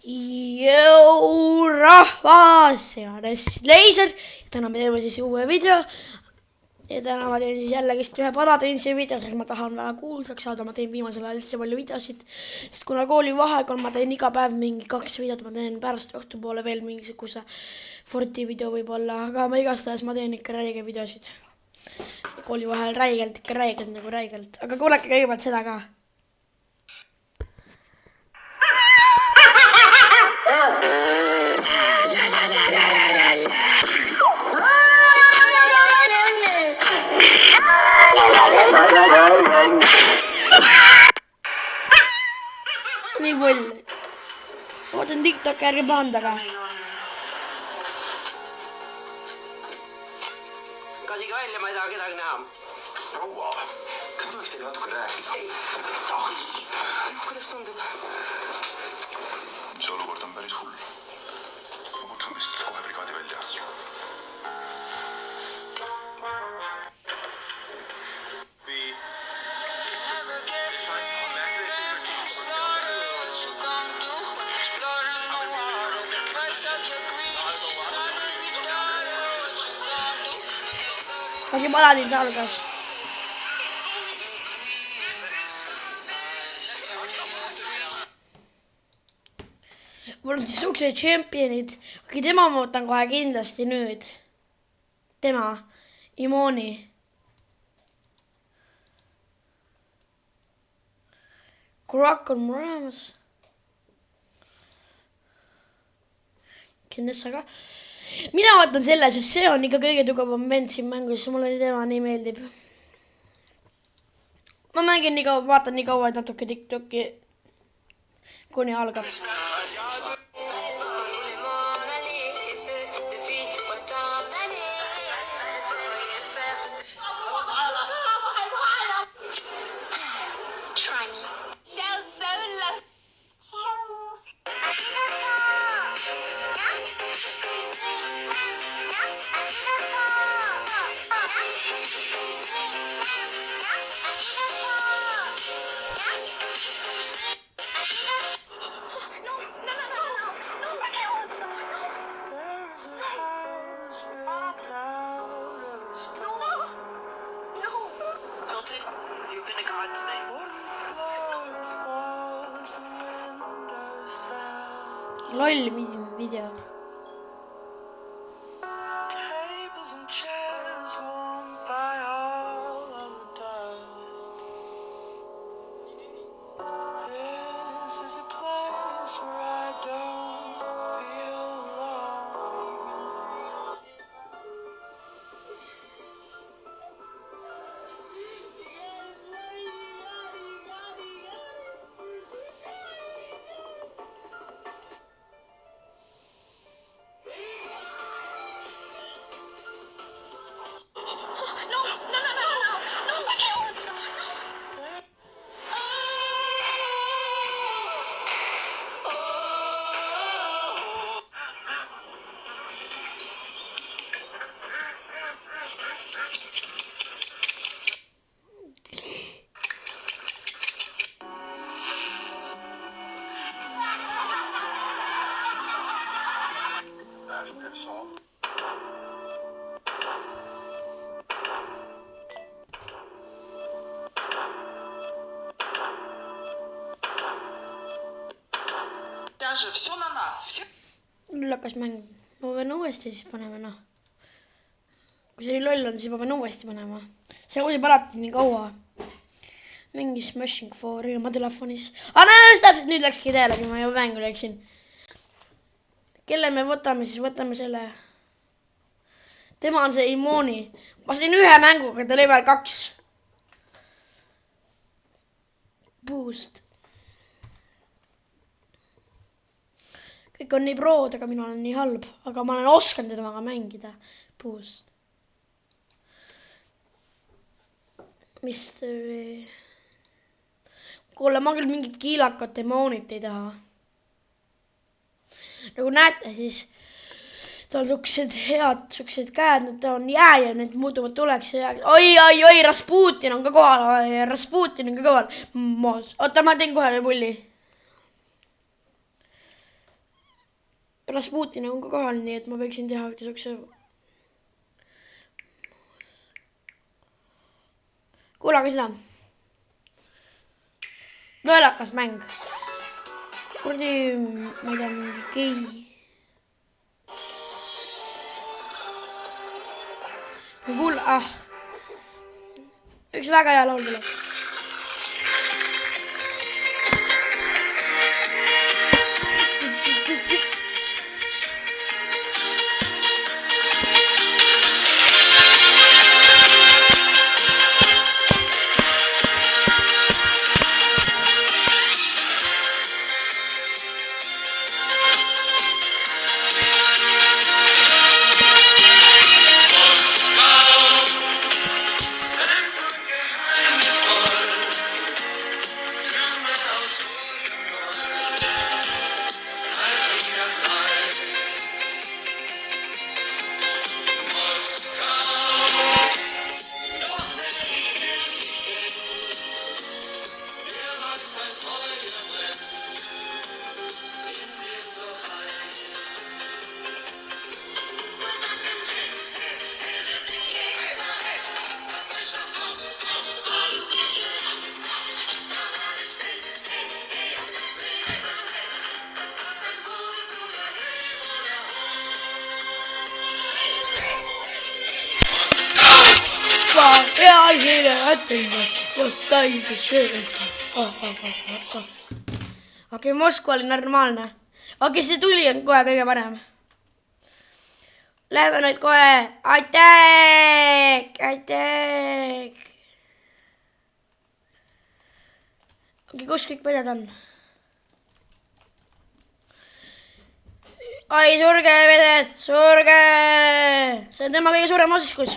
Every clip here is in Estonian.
Jõu rahvas, see on Leiser ja täna me teeme siis uue video ja täna ma teen siis jällegist ühe palateenise video, sest ma tahan väga kuulsaks saada. Ma teen viimasel ajal hästi palju videosid, sest kuna koolivaheaeg on, ma teen iga päev mingi 2 videot, ma teen pärast õhtupoole veel mingisuguse Forti video võib-olla, aga ma igastahes ma teen ikka räige videosid. Koolivaheajal räigelt, ikka räigelt nagu räigelt, aga kuulake kõigepealt seda ka. Nii pull. Ootan TikToki ärge pahandaga. Kas ikka välja, ma ei taha kedagi näha. Proua, kas tuleks teile natuke rääkida? Ei tahi. Kuidas tundub? See olukord on päris hull. Ma kutsun vist kohe brigaadi välja. Kasi paladins algas. Mul on siis ukse championid. Okei, tema ma võtan kohe kindlasti nüüd. Tema. Imoni. Kurak on mul olemas. Kindlasti ka. Mina võtan selle, sest see on ikka kõige tugevam vend siin mängus, mulle tema nii meeldib. Ma mängin nii kaua, vaatan nii kaua, et natuke TikToki kuni algab. Loll video. Все на нас. Все... Lakkas mäng. Ma pean uuesti siis panema, noh. Kui see loll on, siis ma pean uuesti panema. See oli alati nii kaua. Mingi Smashing 4 ilma telefonis. Täpselt nüüd läkski teelegi, ma juba mängu läksin. Kelle me võtame, siis võtame selle. Tema on see Imoni. Ma sain ühe mänguga, ta level 2. Boost. Kõik on nii prood, aga mina olen nii halb. Aga ma olen oskan temaga mängida. Boost. Mystery. Kuule, ma küll mingit kiilakat demonit ei taha. Nagu näete, siis ta on suksed head, suksed käed, ta on jää ja need muutuvad tuleks. Oi, Rasputin on ka kohal. Rasputin on ka kohal. Oota, ma teen kohe pulli. Rasputin on ka kohal, nii et ma võiksin teha ühte siukse. Kuulage seda. Nõelakas mäng. Kurdi, ma ei tea, mingi gei. Üks väga hea laul tuleb. Okei, Moskva oli normaalne. Okei, see tuli on kohe kõige parem. Läheme nüüd kohe. Aitäk. Okei, kus kõik vedad on? Ai, surge veded, surge. See on tema kõige suurem osiskus.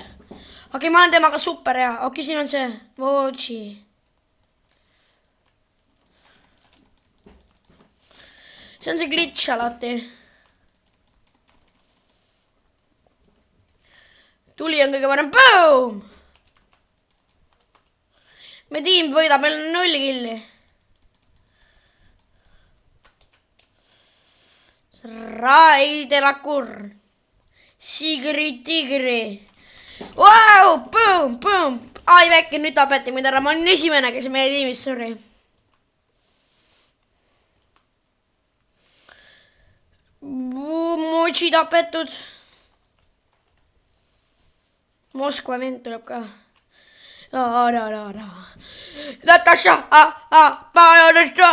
Okei, ma olen temaga super hea. Okei, siin on see Mochi. See on see glitch alati. Tuli on kõige parem. Boom! Me tiim võidab, meil on 0 killi. Raidelakur. Sigri-tigri. Wow! Boom! Boom! Ai, väike, nüüd tapeti mind ära. Ma olen esimene, kes meie tiimis, sorry. Mochi tapetud. Moskva vend tuleb ka. Natasha, pajonista,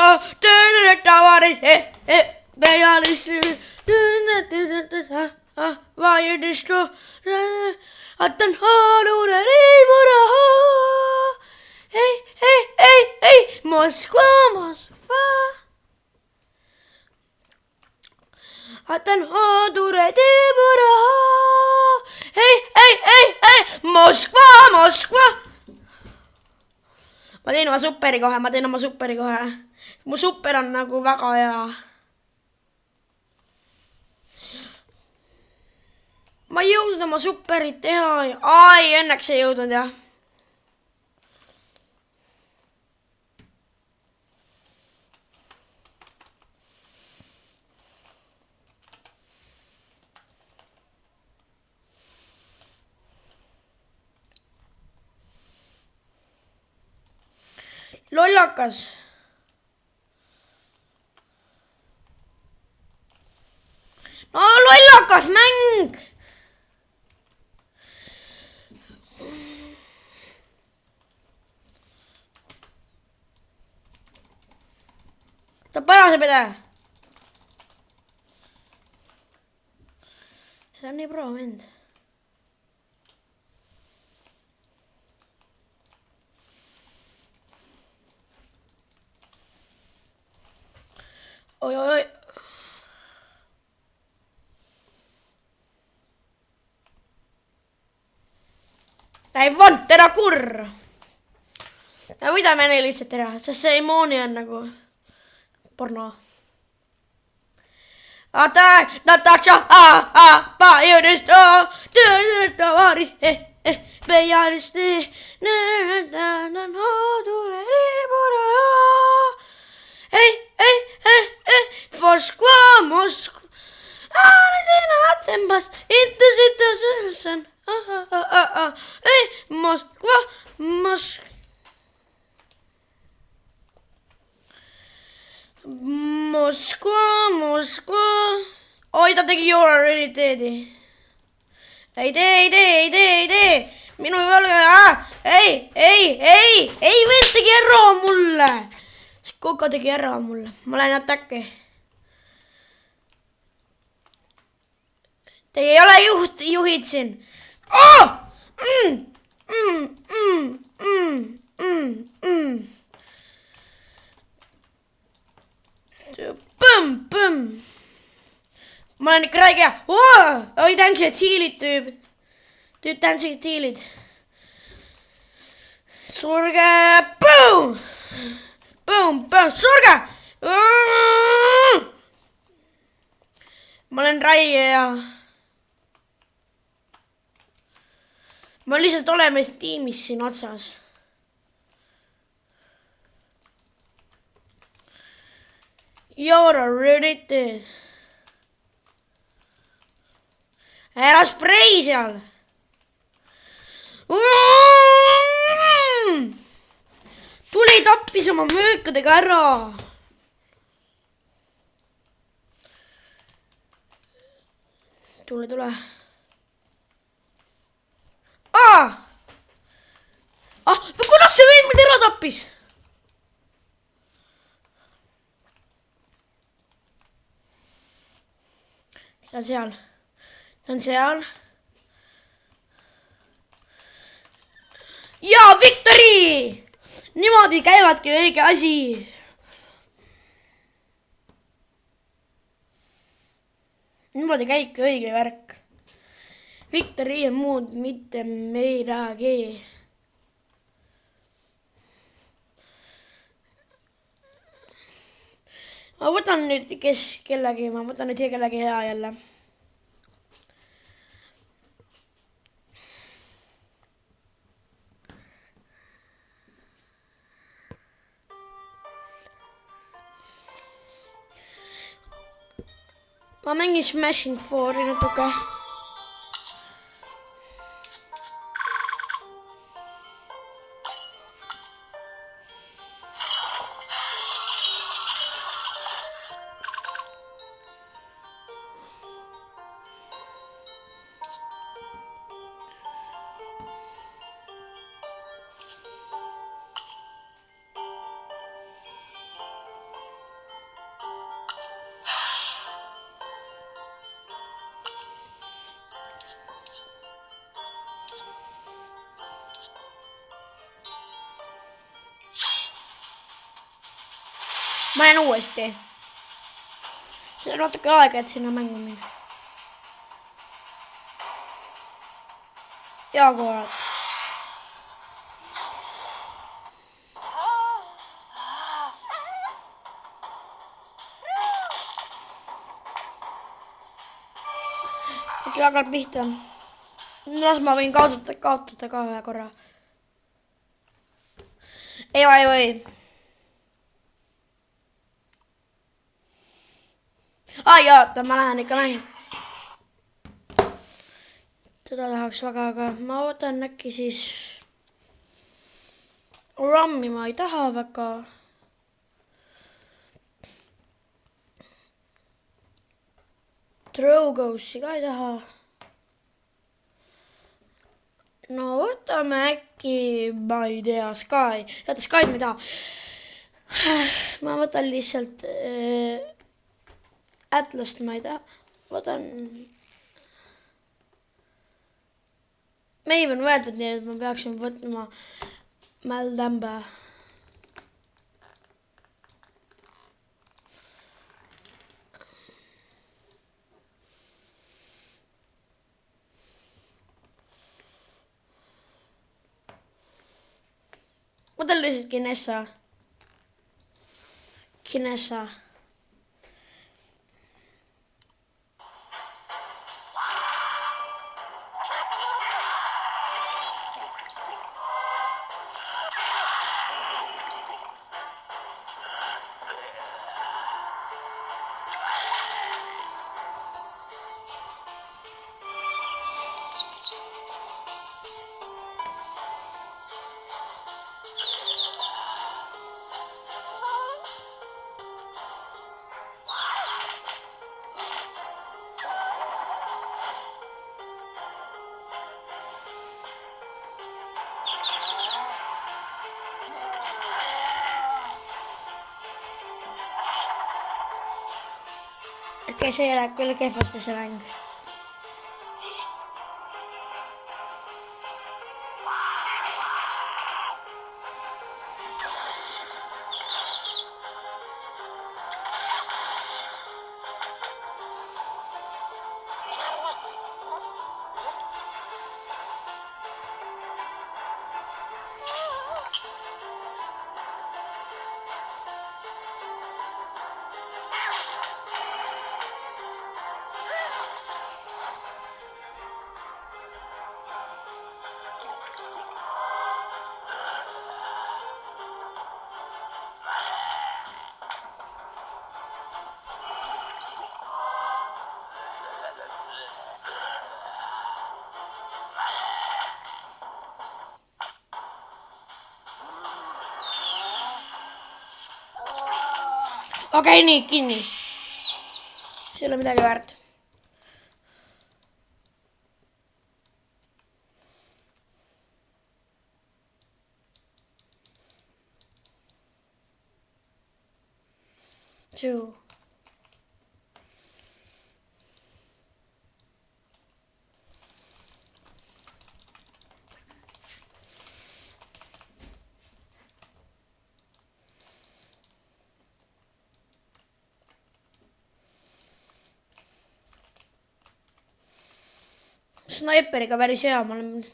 vajudistu, atan haluure riivuraha. Ei, Moskva. Atan haluure riivuraha. Ei, Moskva. Ma teen oma superi kohe. Mu super on nagu väga hea. Ma ei jõudnud oma superit teha. Ai, õnneks ei jõudnud, jah. Lollakas. No lollakas mäng. Ta parase pede. See on nii pro vend. Oi. Ei vantera kurr. Me võidame neil lihtsalt ära, sest see emooni on nagu porno. Natasha, pajudistu, tavaris, pejalisti, hodure riibura. Ei, Moskva. Anna tempas, inte sitta syrsen. Ei, Moskva, Moskva. Oi, ta tegi Jorariteedi. Ei tee. Minu jalga, ei, vend tegi ära mulle. See Koka tegi ära mulle, ma lähen attack'i. Te ei ole juhid siin. Põmm. Ma olen ikka räige. Oi, tänksed hiilid, tüüp. Tüüp tänksed hiilid. Surge. Põmm. Surge. Ma olen räige ja... Ma lihtsalt oleme tiimis siin otsas. You're already dead. Ära sprei seal. Tuli tappis oma möökadega ära. Tule. Kuidas see vend mind ära tappis? Ta on seal. Ja, victory! Niimoodi käivadki õige asi. Niimoodi käibki õige värk. Victory on muud mitte midagi. Ma võtan nüüd kellegi hea jälle. Ma mängin Smashing 4 natuke. Ma lähen uuesti. See on natuke aega, et sinna mängu minna. Ja kurat. Äkki hakkab pihta. Las ma võin kaotada ka ühe korra. Ei või. Jaata, ma lähen ikka mängin. Seda tahaks väga, aga ma võtan äkki siis... Rammi ma ei taha väga. Drogossi ka ei taha. No võtame äkki, ma ei tea, Sky. Jäta Sky'd ma ei taha. Ma võtan lihtsalt... Atlast ma ei taha. Võtan... Meil on võetud nii, et ma peaksin võtma Maldamba. Võtan lihtsalt Kinessa. okei, see läheb küll kehvasti see mäng. Okei, nii, kinni. See ei ole midagi väärt. Suu. Snaiperiga päris hea, ma olen...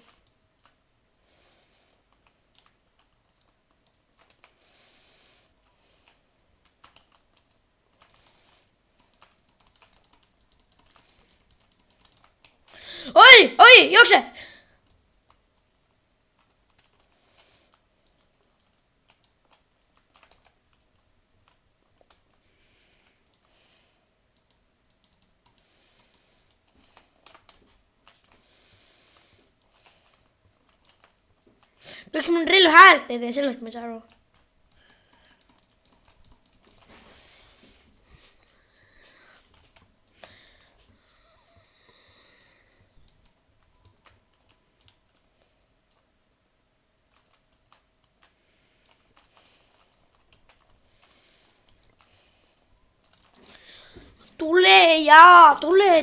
Oi, jookse! Miks mul relv häält ei tee, sellest ma ei saa aru. Tule jaa, tule.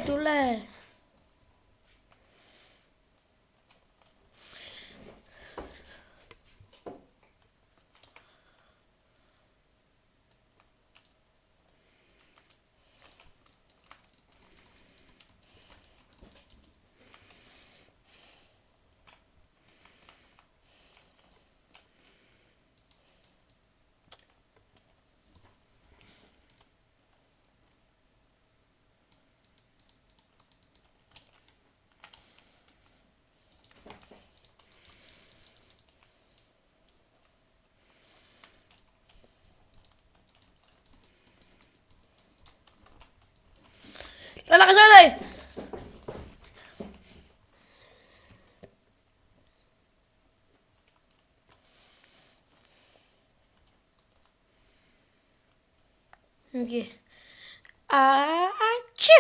Lalaga saada! Mingi... Atši!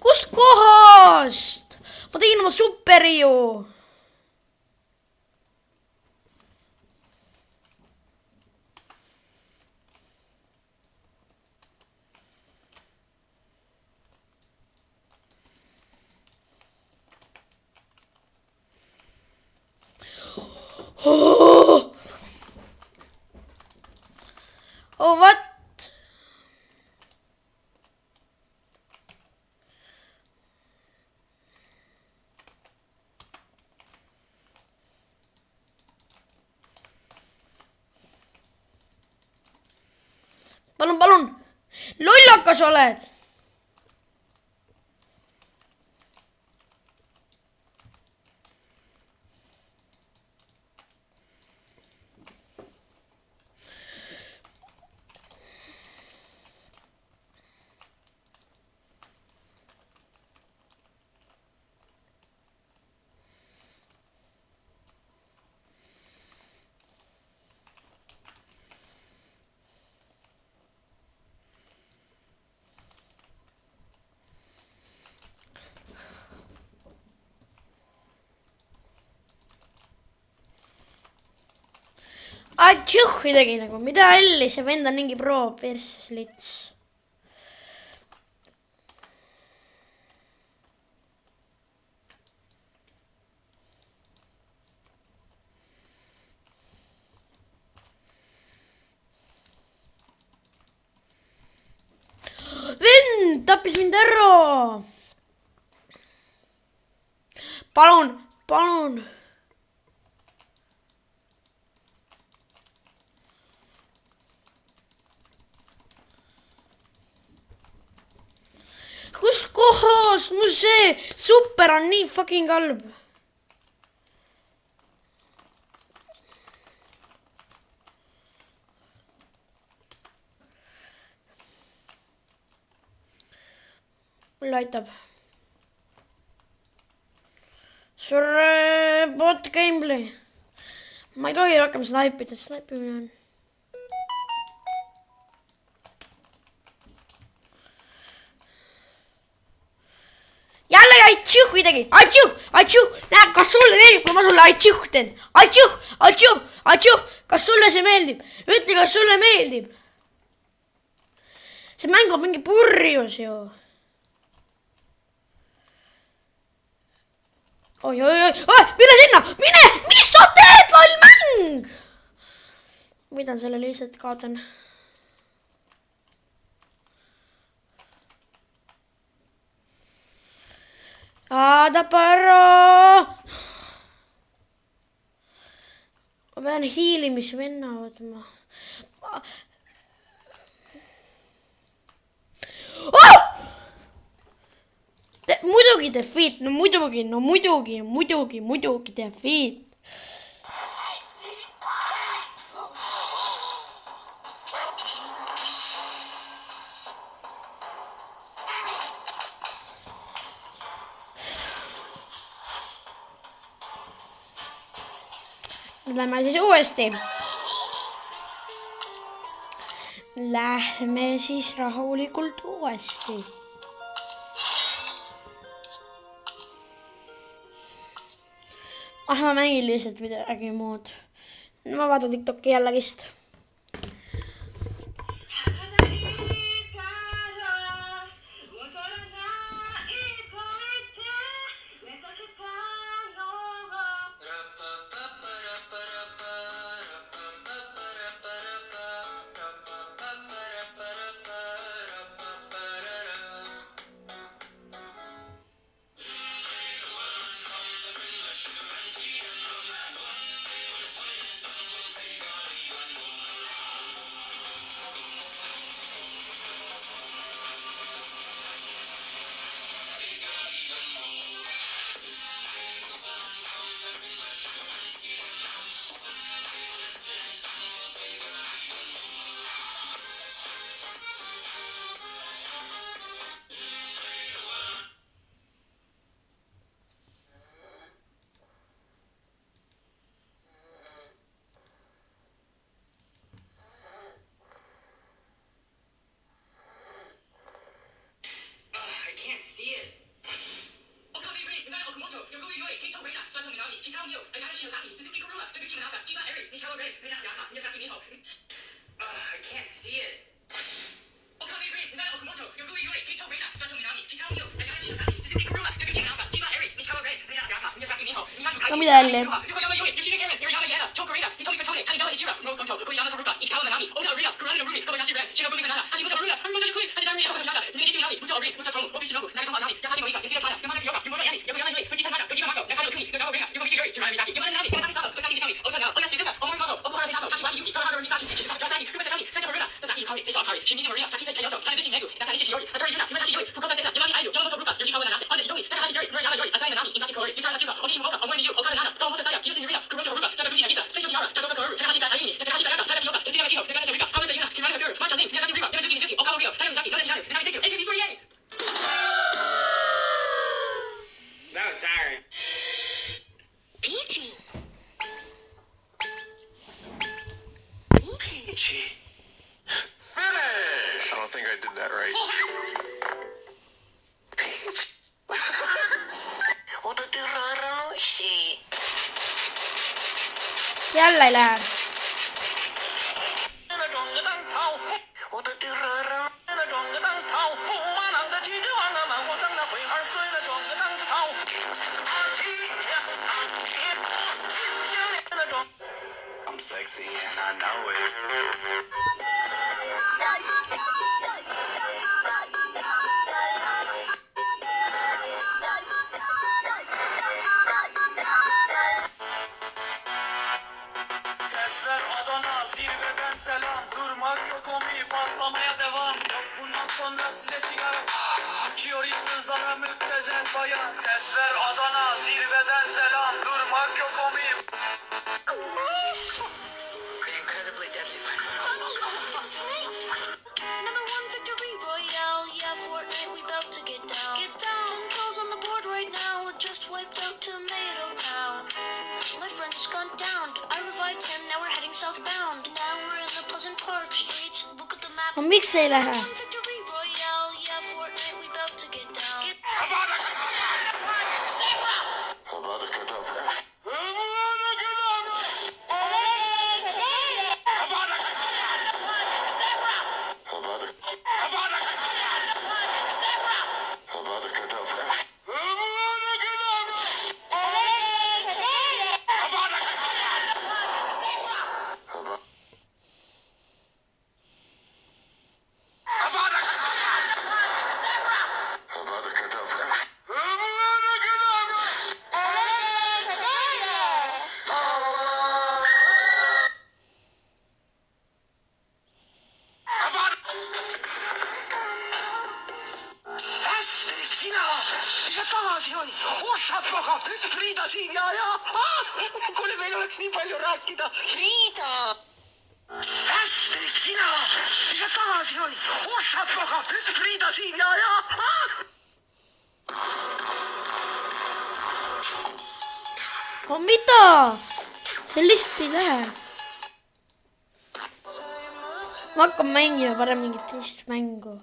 Kust kohast? Ma tegin oma superi ju. Oh, what? Palun. Lollakas oled. Atšuhhi tegi nagu, mida helli, see vend on mingi pro perses lits. Vend tappis mind ära. Palun, palun. Kus kohas mu see super on nii fucking halb? Mulle aitab. Surre bot gameplay. Ma ei tohi rohkem snaipida, snaipimine on. Jälle aitšuh midagi, aitšuh, näe, kas sulle meeldib, kui ma sulle aitšuh teen? Aitšuh, kas sulle see meeldib? Ütle, kas sulle meeldib? See mäng on mingi purjus ju. Oi, mine sinna, mine, mis sa teed, loll mäng? Võidan selle lihtsalt kaotan. Tappa ära! Ma pean hiilimisvenna võtma. Muidugi defeat, no muidugi defeat. Nüüd lähme siis uuesti. Lähme siis rahulikult uuesti. Ma mängin lihtsalt midagi muud. Ma vaatan TikToki jällegist. No mida jälle? Jälle ei lähe. know it. Sesler Adana, zirveden selam. Durmak yok omi, patlamaya devam. Yok bundan sonra size sigara. Uçuyor yıldızlara müptezel bayan. Sesler Adana, zirveden selam. Durmak yok omi. The incredibly deadly Number one victory royale, yeah, Fortnite, we bout to get down. Get down, 10 kills on the board right now, we're just wiped out Tomato Town. My friend just gone down, I revived him, now we're heading southbound. Now we're in the Pleasant Park streets, look at the map. Miks ei lähe. One victory royale, yeah, Fortnite, we bout to get down. Mis tagasi oli? Ossad maga! Friida siin ja. Kuule, meil oleks nii palju rääkida. Friida! Västrik, sina! Mis tagasi oli? Ossad maga! Friida siin ja. Mida? See lihtsalt ei lähe. Ma hakkan mängima parem mingit teist mängu.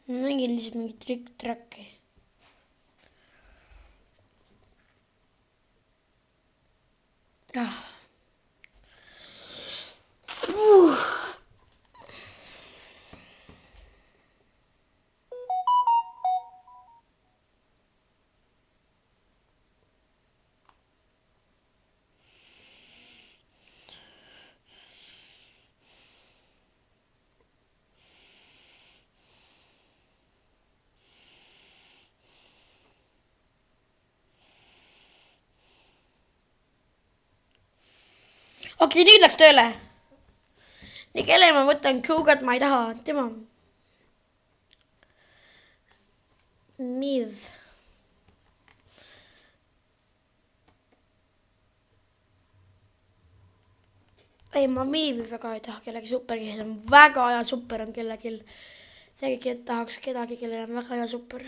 Mängin lihtsalt mingit trikk-trakki. Okei, nüüd läks tööle. Nii kelle ma võtan Kugat, ma ei taha. Tema. Miv. Ei, ma Miivi väga ei taha kellegi supergi. See on väga hea super on kellegi. Seegi tahaks kedagi, kellel on väga hea super.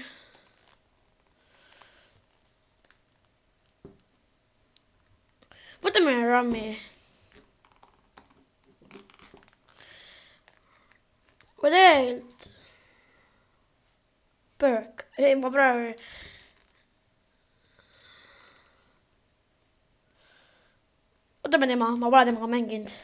Võtame Rammi. Või tegelikult Burke. Ei, ma praegu võtame tema, ma pole temaga mänginud.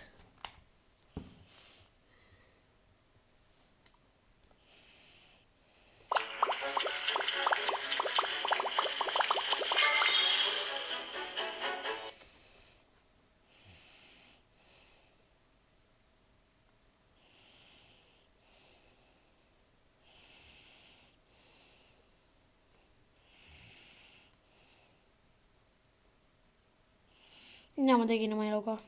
Ja ma tegin oma eluga.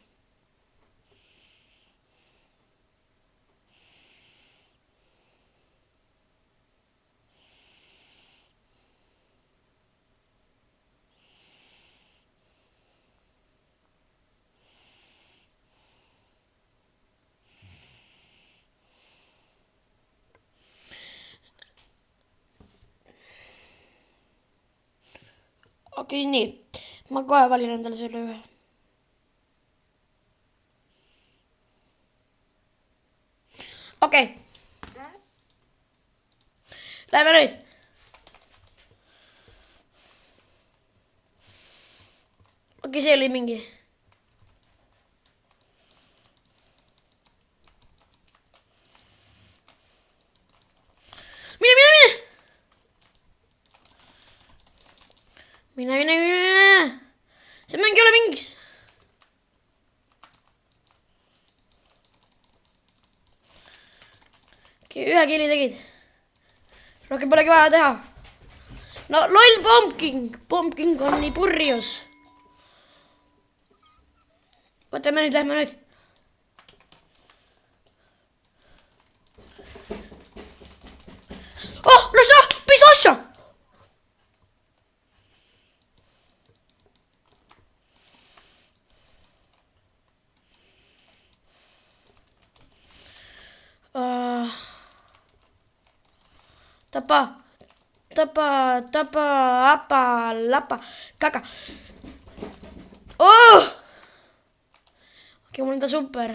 Okei, nii. Ma kohe valin endale selle ühe. Okei. Läheme nüüd. Okei, see oli mingi. Mine. See mäng ei ole mingis. ühe killi tegid. Rohkem polegi vaja teha. No loll Pumpkin. Pumpkin on nii purjus. Võtame nüüd, lähme nüüd. Oh, mis asja? Tapa, apa, lapa, kaka. Oh! Okei, mul on ta super.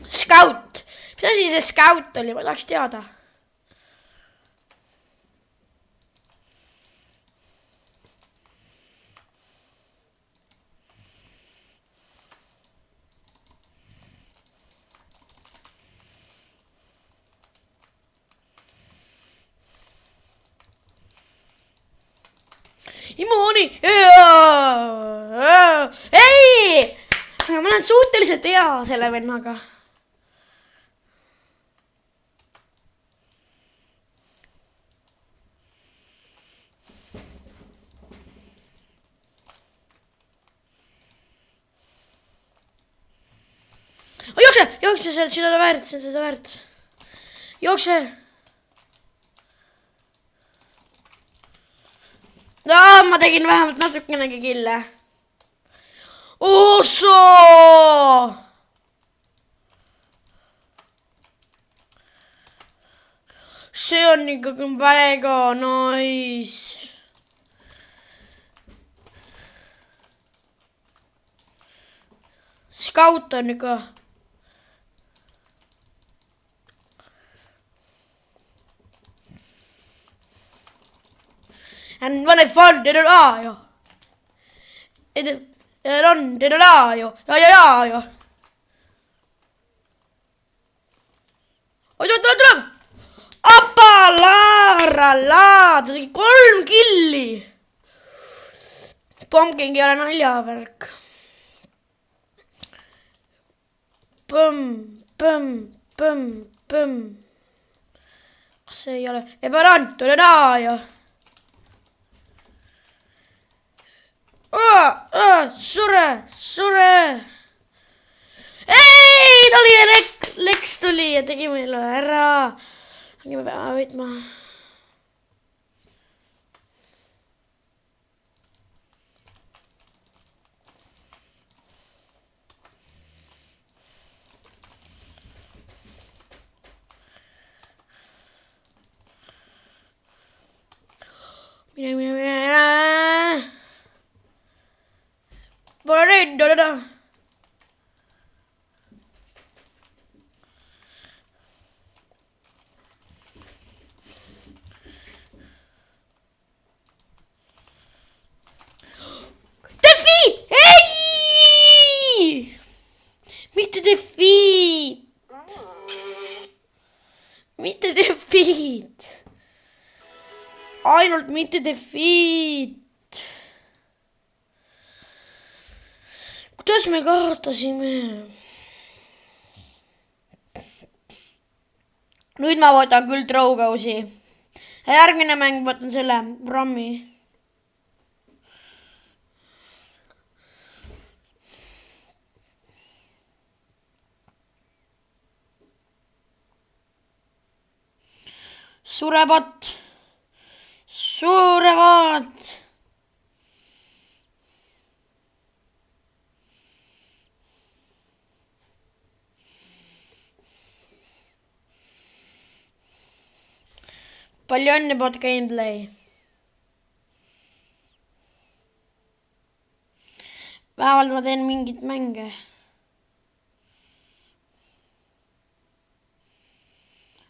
Scout. Mis asi see Scout oli? Ma tahaks teada. Immuuni! Ei! Ma olen suhteliselt hea selle vennaga. Jookse, seda väärt. Jookse. No, ma tegin vähemalt natukenegi kille. Osso! See on ikkagi väga nice. Scout on ikka. And when I fall, did it all. Run, did it all. Ja. Oi, tuleb. Appa, la, ta tegi 3 killi. Pumpkingi ei ole naljavärk. Põmm. Kas see ei ole? Ebarantu, Sure. Ei, ta oli Lex tuli ja tegi meile ära. Me peame võitma. Mine. Pole nüüd, Defeat! Ei! Mitte defeat. Ainult mitte defeat. Kuidas me kaotasime? Nüüd ma võtan küll Throwbowsi. Järgmine mäng võtan selle Rammi. Surevat. Palju õnne bot gameplay. Vähemalt ma teen mingit mänge.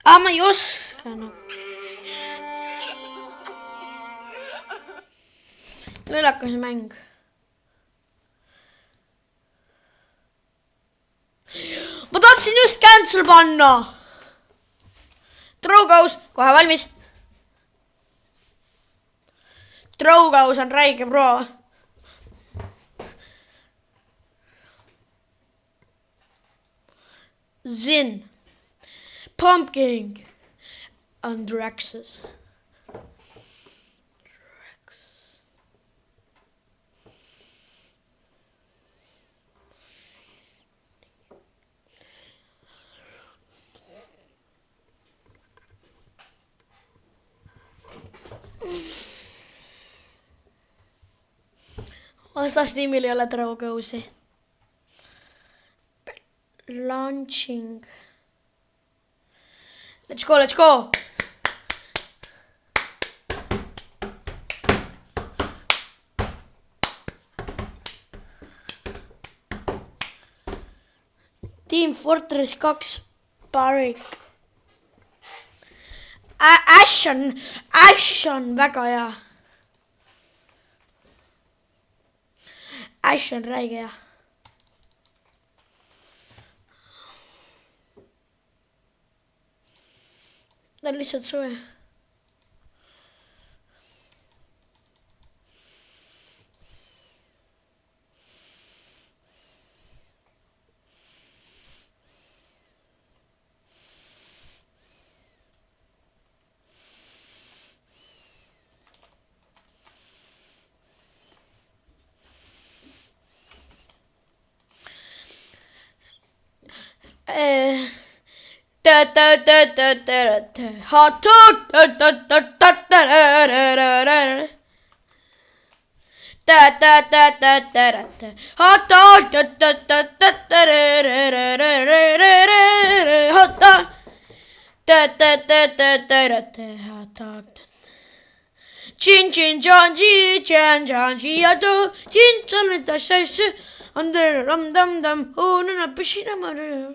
Ma ei oska. Lõllakas mäng. Ma tahtsin just cancel panna. Throwgoes, kohe valmis. Trougaus on räige pro. Zin. Pumpkin. Andraxis. Vastasnimillä ei ole Trougousi. Launching. Let's go, let's go! Team Fortress 2 Barrick. Ash on väga hea. Ash on räige hea. Ta on lihtsalt soe. Hot dog. Hot dog. Hot dog. Chin chin John G Chan John G Ado Chin Chan da Shashi under dum dum dum oh na pishina mare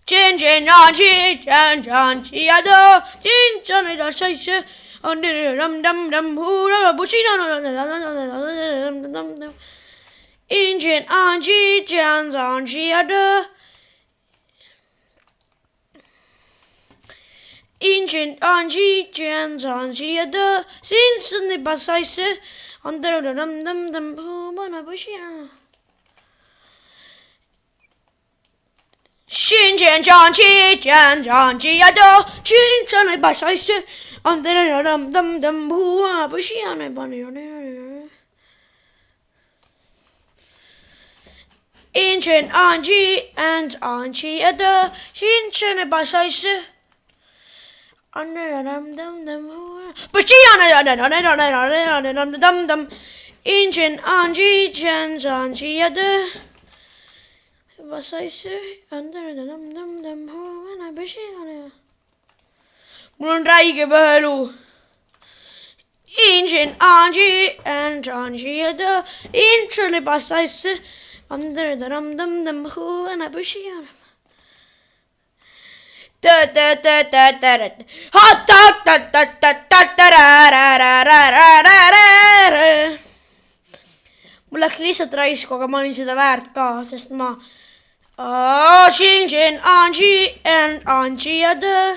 Chin chin John G Chan John G Ado Chin Chan da Shashi under dum dum dum oh na pishina dum Injin Anji Chan John G Ado Injin Anji Chan John G Ado Since the Basaise under the dum dum dum oh na pishina Shinjin Janji Jan Janji Ado Chin Chan Basaise under the dum dum dum oh pishina bunny Injin Anji and Anji Ado Chin Chan Basaise under dum dum dum pishina dum dum Injin Anji Jan Janji Ado Basaise under dum dum dum oh na pishina mul on räige põelu Injin Anji and Anji Ado Injin Basaise under the dum dum dum oh na pishina hot dog mul läks lihtsalt raisku, aga ma olin seda väärt ka, sest ma Shinjin Anji and Anji Ado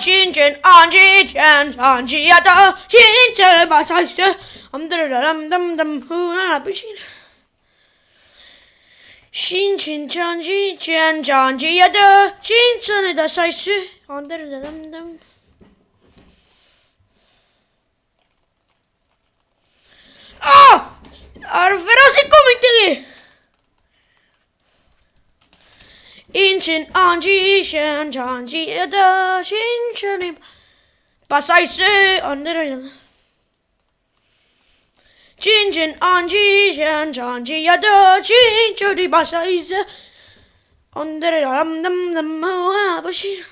Shinjin Anji and Anji Ado Shinjin Basaise under the dum dum dum oh na pishina Shinjin Janji Jan Janji Ado Shinjin Basaise under the dum dum Arverasin kommentigi Injin Anji Jan Janji Ado Shinjin Basaise under the Shinjin Anji Jan Janji Ado Shinjin Basaise under the dum dum dum oh pishina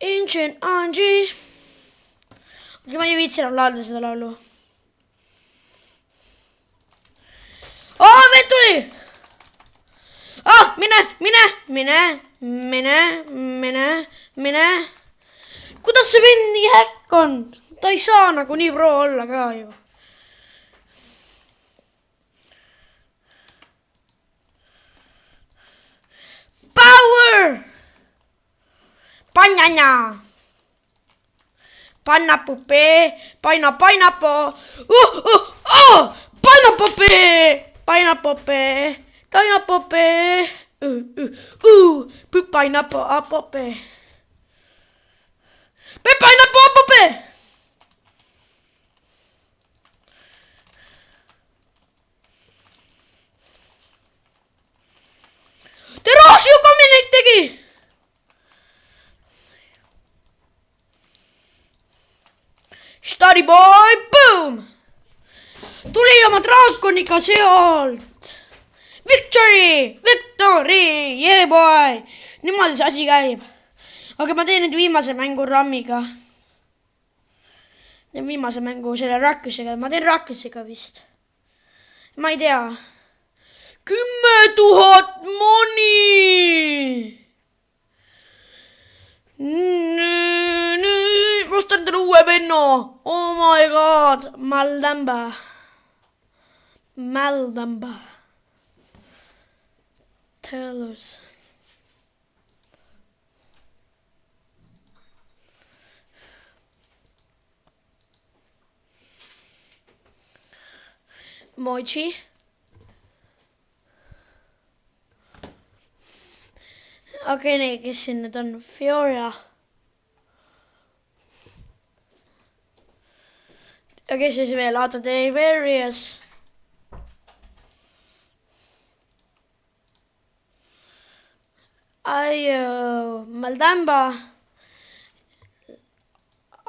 Injin Anji ma ei viitsi enam laulda seda laulu. Vend tuli! Mine! Kuidas see vend nii häkk on? Ta ei saa nagu nii pro olla ka ju. Power! Panna banana. Pineapple pea. Pineapple. Pineapple pea. Pineapple pea. Pineapple pea. Pineapple apple pea. Pineapple apple pea. Terasio Kaminik tegi. Study boy, boom! Tuli oma draakoniga sealt. Victory! Victory! Yeah boy! Niimoodi see asi käib. Aga ma teen nüüd viimase mängu rammiga. Teen viimase mängu selle rakkusega. Ma teen rakkusega vist. Ma ei tea. 10 000 moni! Ma ostan talle uue penno. Oh my god. Maldamba. Tell us. Mochi. Okei, nee, kes siin nüüd on? Fiora. Ja kes siis veel? Aata Davarius. Aiu, Maldamba.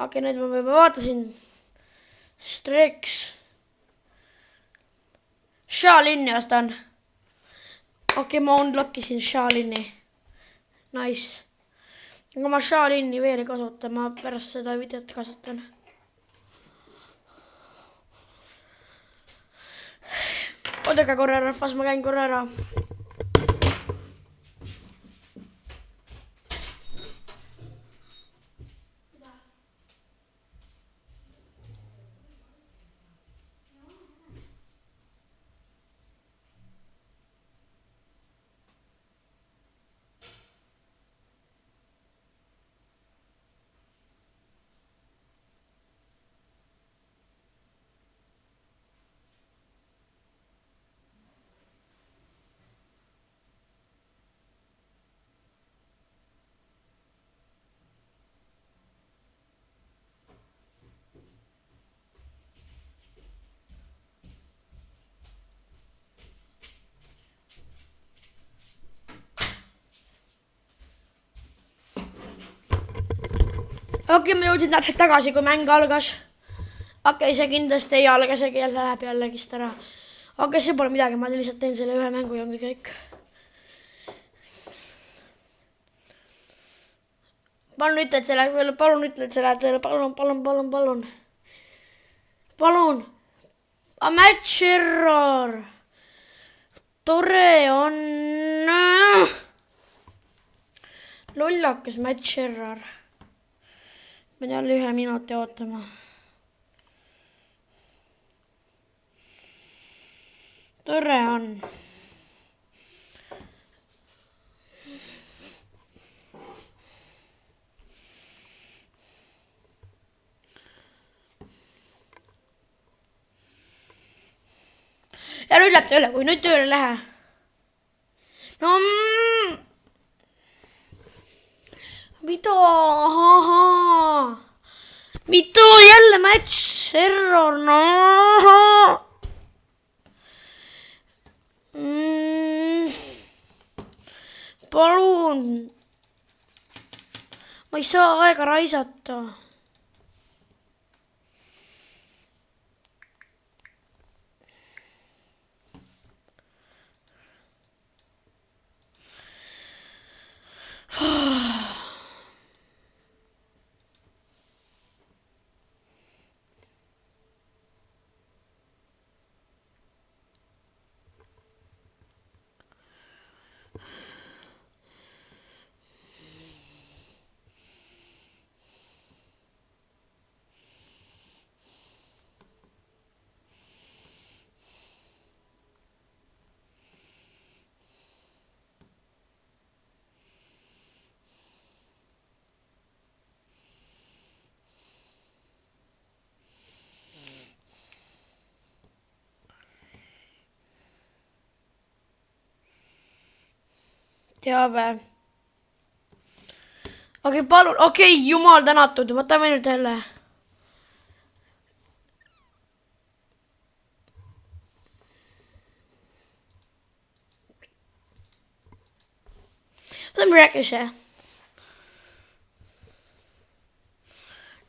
Okei, nüüd ma juba vaatasin. Strix. Shaolini ostan. Okei, ma unlockisin Shaolini. Nice. Aga ma Shaolini veel ei kasuta, ma pärast seda videot kasutan. Oodake korra rahvas, ma käin korra ära. Okei, ma jõudsin täpselt tagasi, kui mäng algas. Okei, see kindlasti ei alga, see keel läheb jällegist ära. Okei, see pole midagi, ma lihtsalt teen selle ühe mängu ja ongi kõik. Palun ütled selle peale, palun. Palun. A match error. Tore on. Lollakas match error. Pean jälle 1 minuti ootama. Tore on. Ja nüüd läheb tööle, kui nüüd tööle lähe. No mida? Mida jälle match error? No. Palun. Ma ei saa aega raisata. teave. Okei, palun, okei, jumal tänatud, võtame nüüd selle. Võtame rääkuse.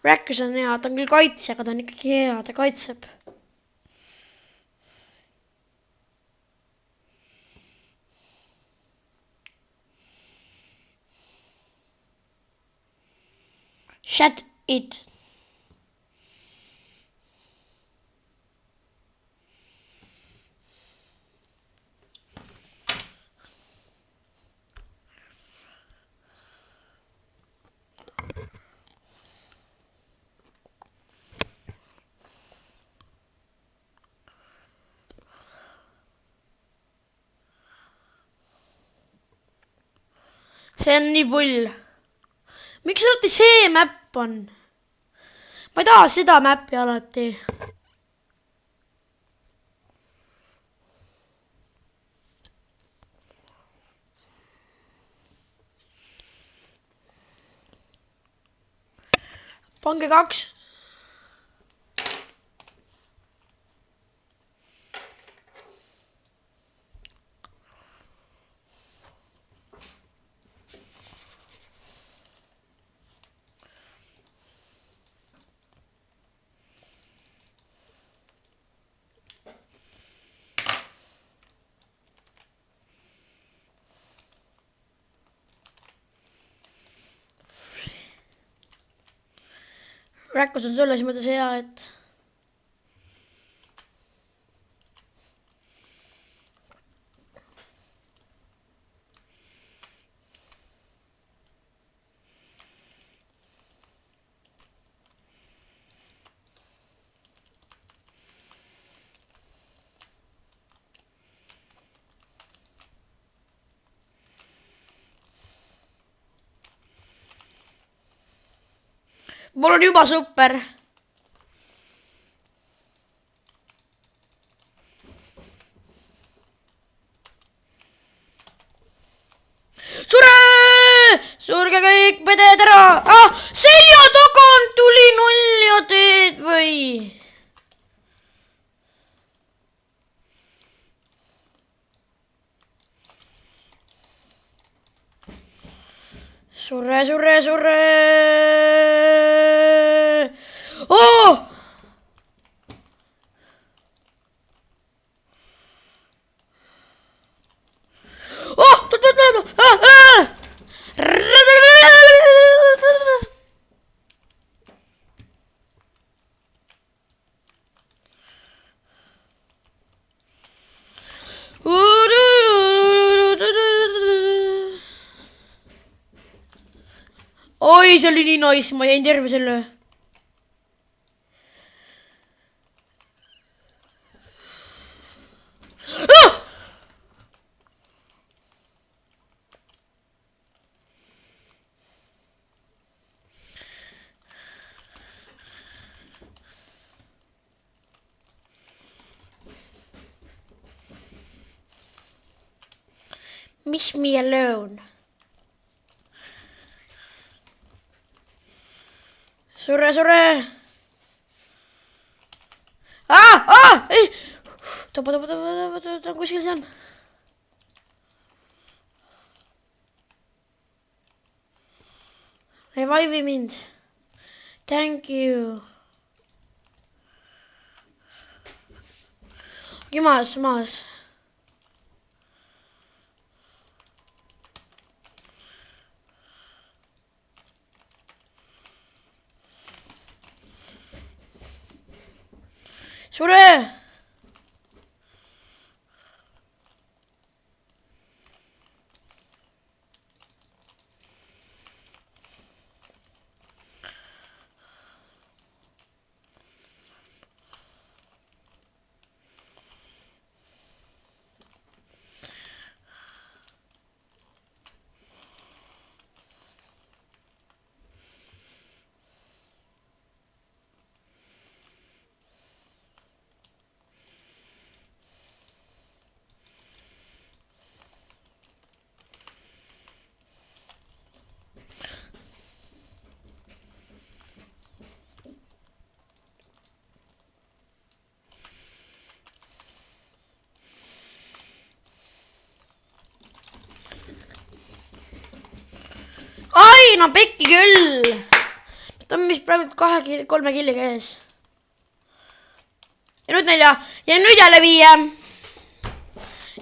Rääkus on hea, ta on küll kaitse, aga ta on ikkagi hea, ta kaitseb. Shut it. See on nii pull. Miks alati see mäpp on? Ma ei taha seda mäppi alati. Pange 2. Rääkus on selles mõttes hea, et mul on juba super. Sure! Surge kõik peded ära! Selja tagant tuli 0 ja teed või? Surre, surre, surre! Oh! Oh! Oi, see oli nii nice, ma jäin terve selle. Miss me alone. Surre, surre. Ei. Tapa, kuskil see on. Revive mind. Thank you. Maas. Sure! oi, no pekki küll. Ta on vist praegu 3 killiga ees. Ja nüüd 4. Ja nüüd jälle 5.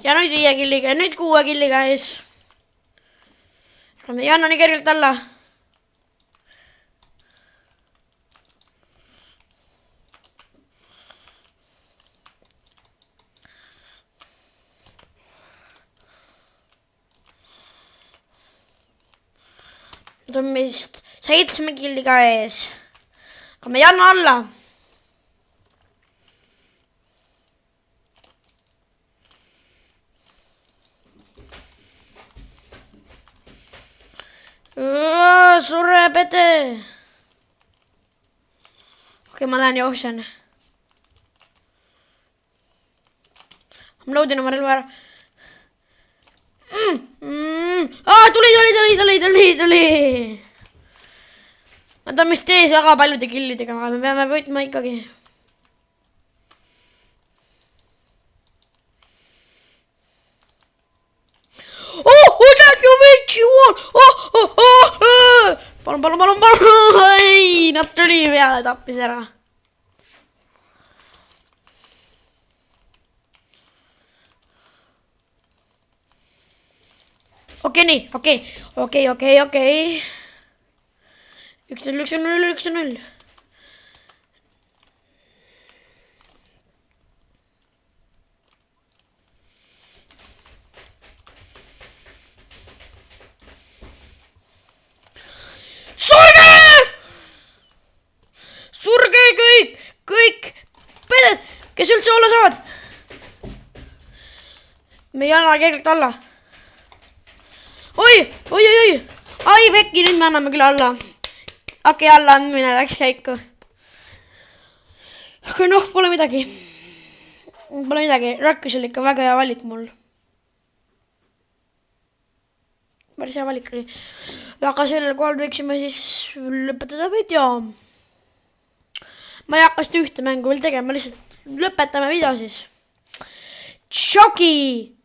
Ja nüüd 5 killiga. Ja nüüd 6 killiga ees. Ja anna nii kergelt alla. Nüüd on vist 7 killiga ees. Aga me ei anna alla. Sure pede. Okei, ma lähen jooksen. Ma loadin oma relva ära. Tuli. Nad on vist ees väga paljude killidega, aga me peame võitma ikkagi. Jack, you bitch, you won! Palun. Ei, nad tuli peale, tappis ära. Okei, nii, okei. 1-0. Surge kõik peded, kes üldse olla saavad. Me ei anna kergelt alla. Oi. Ai, pekki, nüüd me anname küll alla. Okei, alla andmine läks käiku. Aga noh, pole midagi. Rakkus oli ikka väga hea valik mul. Päris hea valik oli. Aga sellel kohal võiksime siis lõpetada video. Ma ei hakka seda ühte mängu veel tegema, lihtsalt lõpetame video siis. Tšoki!